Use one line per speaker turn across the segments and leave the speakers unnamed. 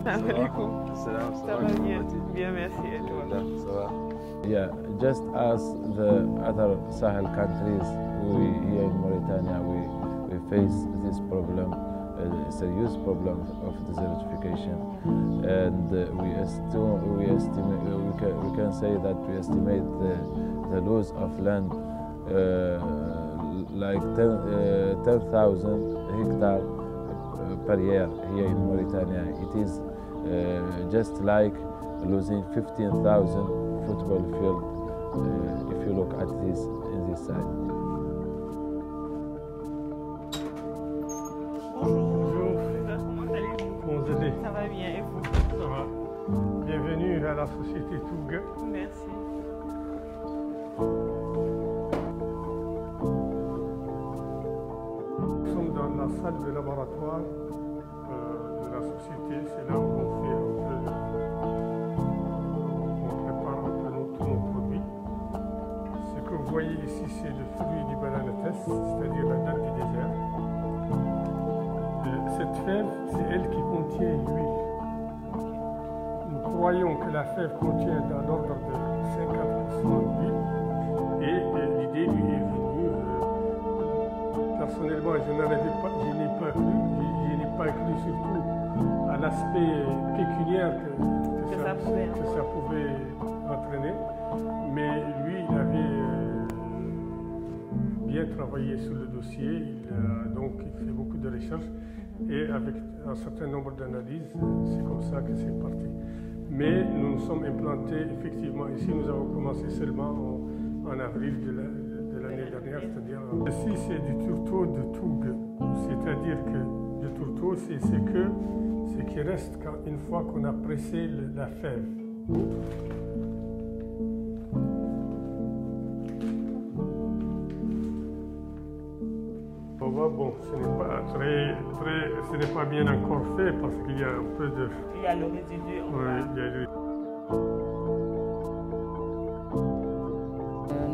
Salam alaikum. Ça va bien. Bien, merci. Et toi?
Ça va. Yeah, just as the other Sahel countries, we here in Mauritania, we face this problem, a serious problem of desertification, and we can say that we estimate the loss of land like 10,000 hectares per year here in Mauritania. It is just like losing 15,000 football field if you look at this in this side.
Bonjour.
Comment allez-vous? Comment vous allez?
Ça va bien et vous?
Ça va. Bienvenue à la société Toug.
Merci.
Nous sommes dans la salle de laboratoire de la société. C'est là où on fait on prépare un peu tous nos produits. Ce que vous voyez ici, c'est le fruit du bananetes, c'est-à-dire la date du désert. Cette fève, c'est elle qui contient l'huile. Nous croyons que la fève contient dans l'ordre de 50% d'huile et l'idée lui est venue. Personnellement, je n'ai pas cru surtout à l'aspect pécuniaire que ça pouvait entraîner, mais lui, il avait bien travaillé sur le dossier, il fait beaucoup de recherches et avec un certain nombre d'analyses, c'est comme ça que c'est parti. Mais nous nous sommes implantés effectivement ici, nous avons commencé seulement en avril de l'année dernière, c'est-à-dire ici c'est du tourteau de Toug, c'est-à-dire que le tourteau c'est ce qui reste une fois qu'on a pressé la fève. Bon, ce n'est pas bien encore fait parce qu'il y a un peu de...
Il y a le résidu.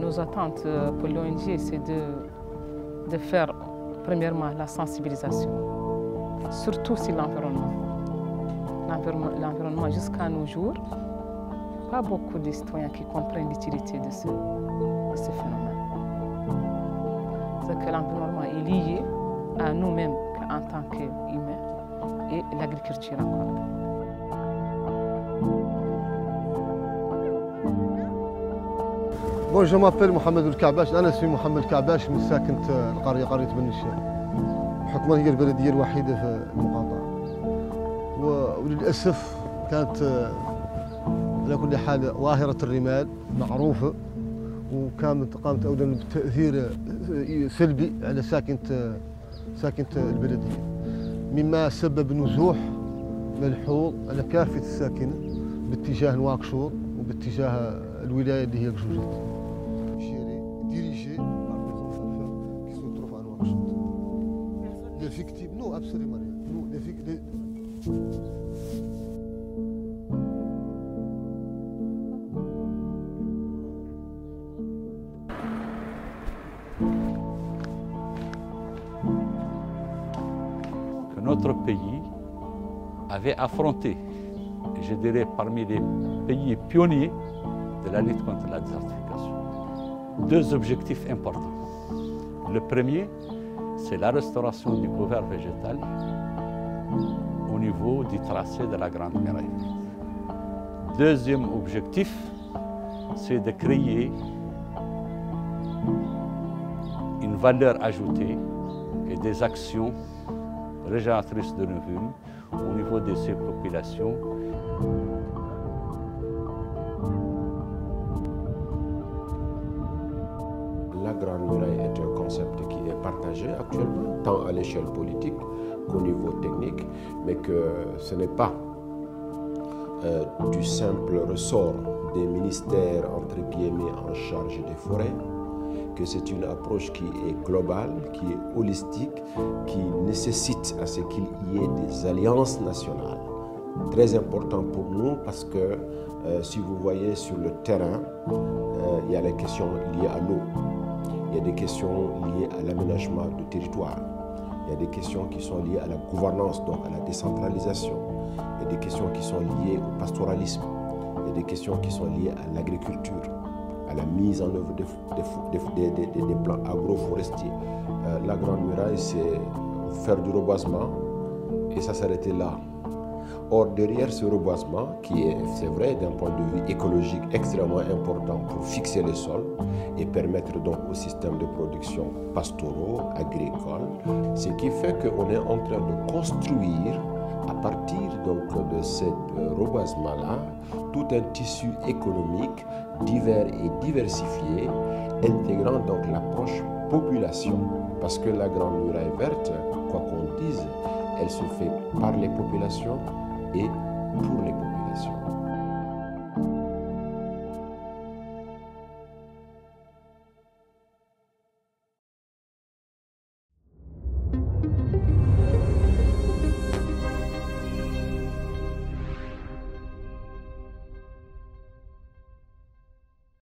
Nos attentes pour l'ONG, c'est de faire premièrement la sensibilisation, surtout sur l'environnement. L'environnement jusqu'à nos jours, pas beaucoup de citoyens qui comprennent l'utilité de ce phénomène. C'est que l'environnement est lié à nous-mêmes en tant qu'humains et l'agriculture encore.
Bon, je m'appelle Mohamed الكعباش، أنا اسمي محمد الكعباش من ساكنة القرية قرية بن الشام. بحكم هي البلدية الوحيدة في المقاطعة. وللأسف كانت على كل حال ظاهرة الرمال معروفة قامت أولا بتأثير سلبي على ساكنة البلدية، مما سبب نزوح ملحوظ على كافة الساكنة باتجاه نواكشوط وباتجاه الولاية اللي هي كجوجات. dirigé par des enfants qui se trouvent à Nouakchott. Les victimes, non, absolument rien. Nous,
que notre pays avait affronté, et je dirais parmi les pays pionniers de la lutte contre la désertification. Deux objectifs importants. Le premier, c'est la restauration du couvert végétal au niveau du tracé de la Grande Muraille. Deuxième objectif, c'est de créer une valeur ajoutée et des actions régénératrices de revenus au niveau de ces populations.
La Grande Muraille est un concept qui est partagé actuellement, tant à l'échelle politique qu'au niveau technique, mais que ce n'est pas du simple ressort des ministères entre guillemets en charge des forêts, que c'est une approche qui est globale, qui est holistique, qui nécessite à ce qu'il y ait des alliances nationales. Très important pour nous parce que si vous voyez sur le terrain, il y a les questions liées à l'eau. Il y a des questions liées à l'aménagement du territoire. Il y a des questions qui sont liées à la gouvernance, donc à la décentralisation. il y a des questions qui sont liées au pastoralisme, il y a des questions qui sont liées à l'agriculture, à la mise en œuvre des plans agroforestiers. La Grande Muraille, c'est faire du reboisement et ça s'arrêtait là. Or, derrière ce reboisement, qui est, c'est vrai, d'un point de vue écologique extrêmement important pour fixer les sols et permettre donc au système de production pastoraux, agricoles, ce qui fait qu'on est en train de construire, à partir donc de ce reboisement-là, tout un tissu économique divers et diversifié, intégrant donc l'approche population. Parce que la Grande Muraille Verte, quoi qu'on dise, elle se fait par les populations et pour les populations.